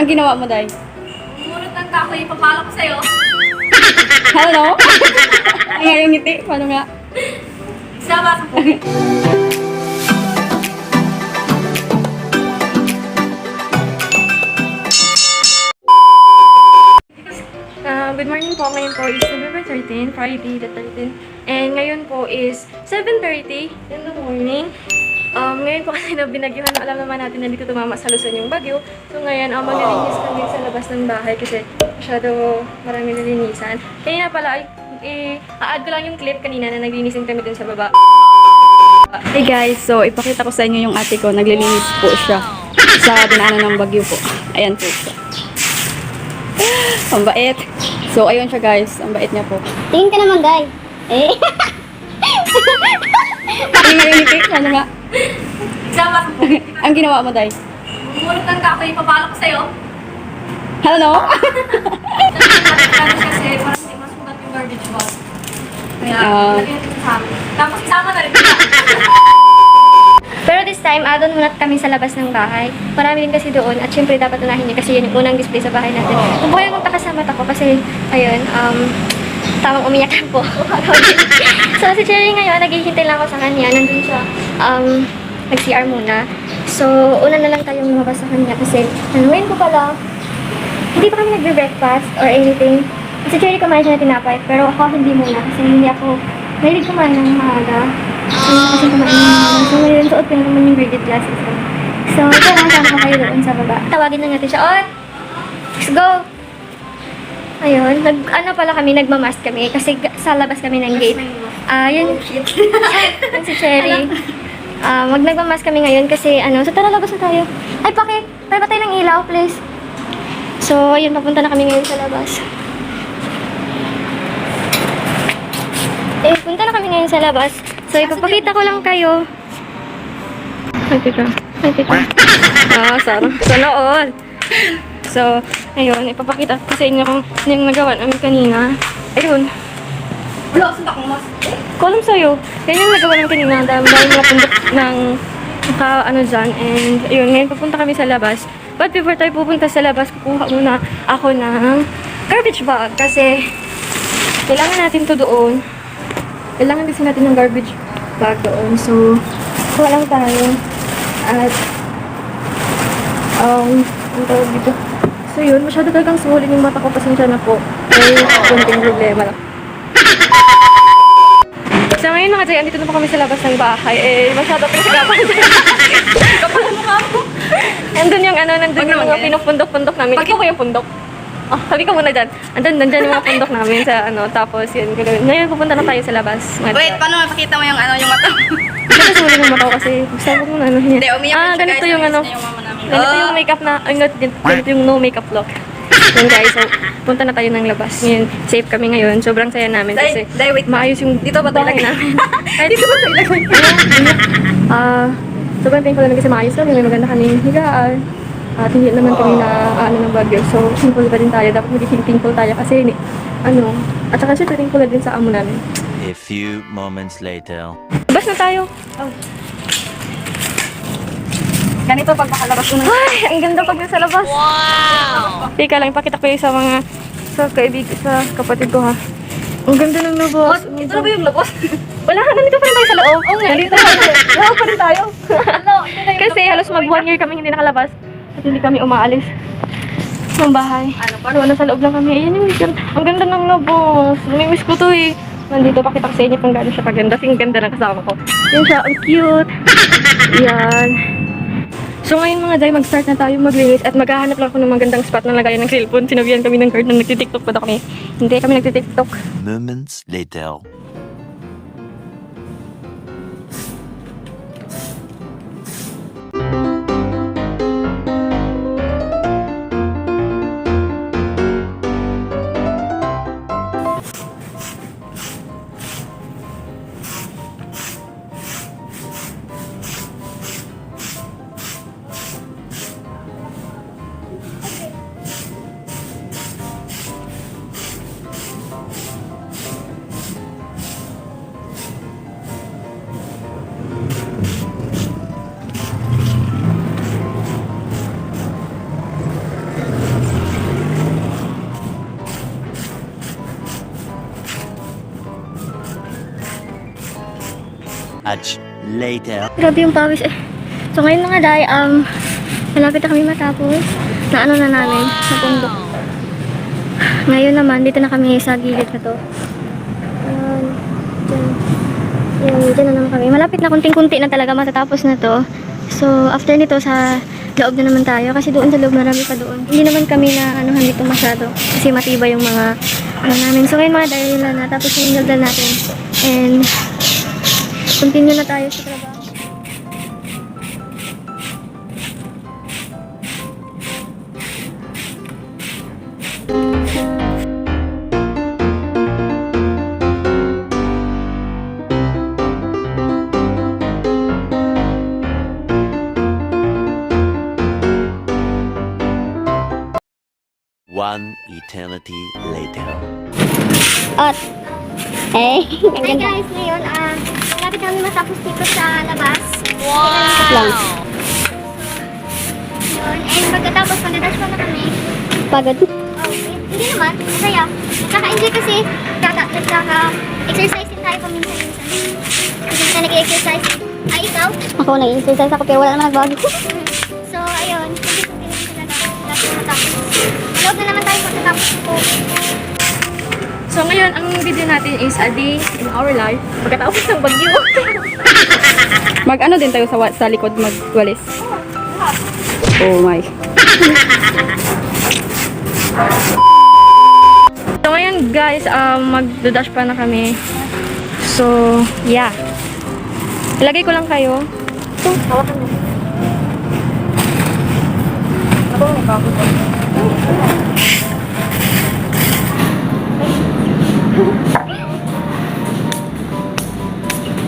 Ang ginawa mo, Day? Umunod ng kahoy, papalo ko sa'yo. Hello? Ang ngayong ngiti. Paano nga? Sama sa puwi. Good morning po. Ngayon po is November 13, Friday the 13th. And ngayon po is 7:30 in the morning. Ngayon po kasi binagyuhan, alam naman natin na dito tumama sa Luzon yung bagyo. So ngayon, maglilinis kami sa labas ng bahay kasi masyado maraming nilinisan. Kaya pala, a-add ko lang yung clip kanina na naglinisin kami dun sa baba. Hey guys, so ipakita ko sa inyo yung ate ko. Naglilinis po siya sa dinaanan ng bagyo po. Ayan po siya. Ang bait. So, ayun siya guys. Ang bait niya po. Tingin ka naman, guy. Eh. Ang ngayong ngiti. Paano nga? Sama sa puwi. Ang ginawa mo, Day? Umunod ng kahoy, papalo ko sa'yo. Hello? Kasi parang hindi masugat yung garbage bag. Kaya, Ah. lagyan natin sa amin. Tapos isama na rin nila. Pero this time, doon muna kami sa labas ng bahay. Marami din kasi doon at syempre dapat unahin niyo kasi yun yung unang display sa bahay natin. Kung buhay mong takasama ako kasi, ayun, tamang umiyak po. So si Cherry ngayon, naghihintay lang ako sa kanya. Nandun siya, nag-CR muna. So, una na lang tayong lumabas sa kanya kasi, ngayon ko pala, hindi pa kami nagbe-breakfast or anything. Si Cherry kumain siya na tinapay, pero ako hindi muna kasi hindi ako mahilig kumain ng maaga. Kasi kumain ng maaga. So, ngayon, suot ko na naman yung graded glasses ko. So, tara, sama ko kayo doon sa baba. Tawagin na natin siya. On! Let's go! Ayun, pala kami, nagmamask kami kasi sa labas kami ng gate. Yun, yun si Cherry. Nagmamask kami ngayon kasi, so tara, labas na tayo. Ay, bakit? Tayo tayo ng ilaw, please. So, ayun, papunta na kami ngayon sa labas. Punta na kami ngayon sa labas. So, ipapakita ko lang kayo. Ay, teka. Sarang. Sana all. So, ayun, ipapakita ko sa inyo kung ano yung nagawa namin kanina. Ayun. Wala, sunta kong mas. Kulam sa'yo. Yan yung nagawa namin kanina. Dahil mga pundok ng dyan. And, ayun, ngayon papunta kami sa labas. But before tayo pupunta sa labas, kukuha muna ako ng garbage bag. Kasi, kailangan natin to doon. Kailangan kasi natin ng garbage bag doon. So, kuha lang tayo. At, ang tawag dito. So yun, masyado talagang suhulin yung mata ko. Pasensya na po. May konting problema lang. So ngayon mga Jay, andito na po kami sa labas ng bahay. Masyado pinasagapan. Kapal ang mukha ko. Nandun yung nandun yung mga pinupundok-pundok namin. Ikaw ko yung pundok. Sabi ka muna dyan. Nandyan yung mga pundok namin sa tapos yun. Ngayon pupunta na tayo sa labas. Wait, paano mapakita mo yung yung mata? Kasi suhulin yung mata ko kasi gusto ko muna niya. Hindi, umiyak na siya, ganito guys. yung Namiss na yung mama namin. Ganito yung makeup na, ganito yung no makeup look. Yun guys, so punta na tayo ng labas. Ngayon, safe kami ngayon. Sobrang saya namin kasi Wait. maayos yung Dito ba tayo bahay lagay? namin. Dito ba tayo lagay? Sobrang thankful namin kasi maayos kami. May maganda kaming higaan. At hindi naman kami na ng bagyo. So, thankful pa din tayo. Dapat magiging thankful tayo kasi at saka syempre thankful din sa amo namin. A few moments later. Labas na tayo. Ganito pag makalabas mo. Ay, ang ganda pag nasa labas. Wow! Teka lang, ipakita ko yung sa kapatid ko ha. Ang ganda ng labas. Ito na ba yung labos? Wala, nandito pa rin tayo sa loob. Oo nga, nandito loob pa rin tayo. Kasi halos mag 1 year kami hindi nakalabas. At hindi kami umaalis ng bahay. Pero nasa loob lang kami. Ayan yung weekend. Ang ganda ng labas. Namimiss ko to eh. Nandito, pakita ko sa inyo kung gaano siya kaganda. Kasi ang ganda ng kasama ko. Yan siya, ang cute. Yan. So ngayon mga day, mag-start na tayo maglinis at maghahanap lang ako ng magandang spot na lagayan ng cellphone. Sinabihan kami ng guard na nagtitiktok pa daw kami. Hindi kami nagtitiktok. Moments later. Much later. Grabe yung pawis eh. So ngayon mga day, malapit na kami matapos. Na ano na namin, na pundok. Ngayon naman, dito na kami sa gilid na to. Ayan, dyan na naman kami. Malapit na, kunting-kunti na talaga matatapos na to. So, after nito, sa loob na naman tayo. Kasi doon sa loob, marami pa doon. Hindi naman kami na anuhan dito masyado. Kasi matibay yung mga ano namin. So, ngayon mga dahil na natapos yung daldal natin. And, continue na tayo sa trabaho. One eternity later. At, eh, Hi guys, ngayon, malapit na kami matapos dito sa labas. lang. Yun, and pagkatapos, mag-dash pa na kami. Pagod. Oh, hindi naman, masaya. Nakaka-enjoy kasi nagkaka-exercise din tayo paminsan-minsan. Kasi na nag-exercise. Ay, ikaw? Ako nag-exercise ako pero wala naman nagbago. So, ayun. Hindi ko matapos. Loob na naman tayo pagkatapos ko. So ngayon, ang video natin is a day in our life. Pagkatapos ng bagyo. Mag-ano din tayo sa likod, magwalis. Oh my. So ngayon guys, magda-dash pa na kami. So, yeah. Ilagay ko lang kayo. Ito, hawakan mo. Ako, may bago ko.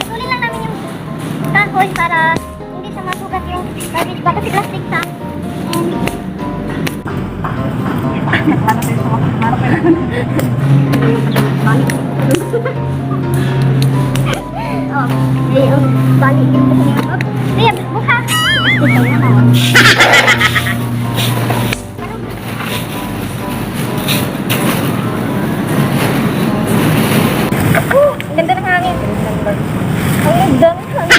Sulit lang namin yung kahoy para hindi siya masugat yung garbage bag kasi plastic siya. Oh, ayun. Balik yung gusto niya. Ayun, buka. Ito na ako. Ang ganda ng hangin. Ang ganda ng hangin.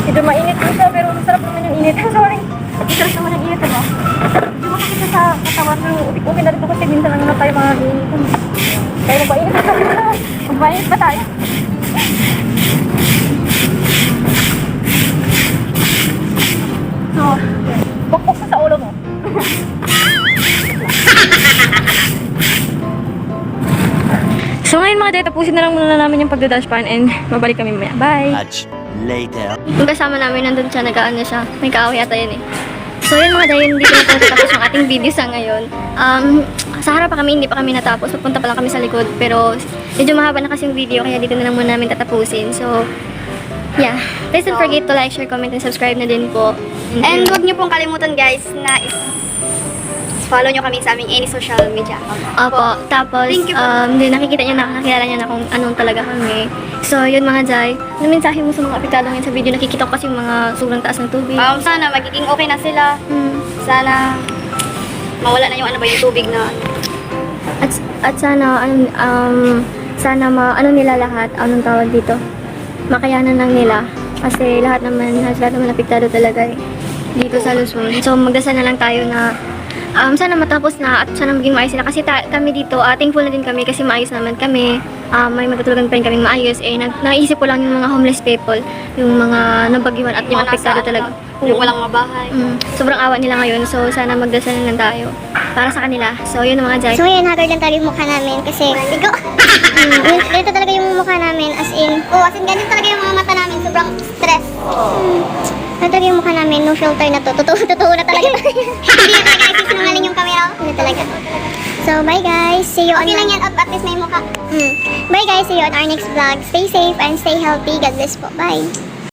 Medyo mainit po siya, pero masarap naman yung init. Sorry. Masarap naman yung init, diba? Medyo makakita sa katawan ng okay na rin po kasi minsan lang naman tayo mga initan. Kaya magpainit pa tayo. Magpainit pa tayo. So, bukbok pa sa ulo mo. So ngayon mga day, tapusin na lang muna namin yung pagda-dashpan and mabalik kami mamaya. Bye! Much later. Yung kasama namin nandun siya, nag-ano siya. May kaaway ata yun eh. So yun mga dayon, dito na po tapos yung ating video sa ngayon. Sa harap pa kami, hindi pa kami natapos. Pupunta pa lang kami sa likod. Pero medyo mahaba na kasi yung video, kaya dito na lang muna namin tatapusin. So, yeah. Please don't forget to like, share, comment, and subscribe na din po. And huwag niyo pong kalimutan guys na follow nyo kami sa aming any social media. Opo. Tapos, Thank you po. nakikita nyo na, nakakilala nyo na kung anong talaga kami. So, yun mga Jai. Ano mensahe mo sa mga apektado ngayon sa video? Nakikita ko kasi yung mga sobrang taas ng tubig. Sana magiging okay na sila. Hmm. Sana mawala na yung ano ba yung tubig na At sana, sana ano nila lahat, anong tawag dito? Makayanan lang nila. Kasi lahat naman apektado talaga eh, dito sa Luzon. So, magdasal na lang tayo na sana matapos na at sana maging maayos sila. Kasi kami dito, thankful na din kami kasi maayos naman kami. May matutulugan pa rin kaming maayos. Naisip ko lang yung mga homeless people, yung mga nabagyuhan at yung mga apektado nasa, talaga. yung walang mabahay. Sobrang awa nila ngayon. So, sana magdasal na lang tayo para sa kanila. So, yun mga Jai. So yun, haggard lang talaga yung mukha namin kasi ikaw. Ganito talaga yung mukha namin as in ganito talaga yung mga mata namin, sobrang stress. Ganito talaga yung mukha namin, no filter na to. Totoo na talaga. Hindi na talaga isinungaling yung camera. Hindi talaga. So bye guys, see you on lang yan, at least may mukha. Bye guys, see you on our next vlog. Stay safe and stay healthy. God bless po. Bye.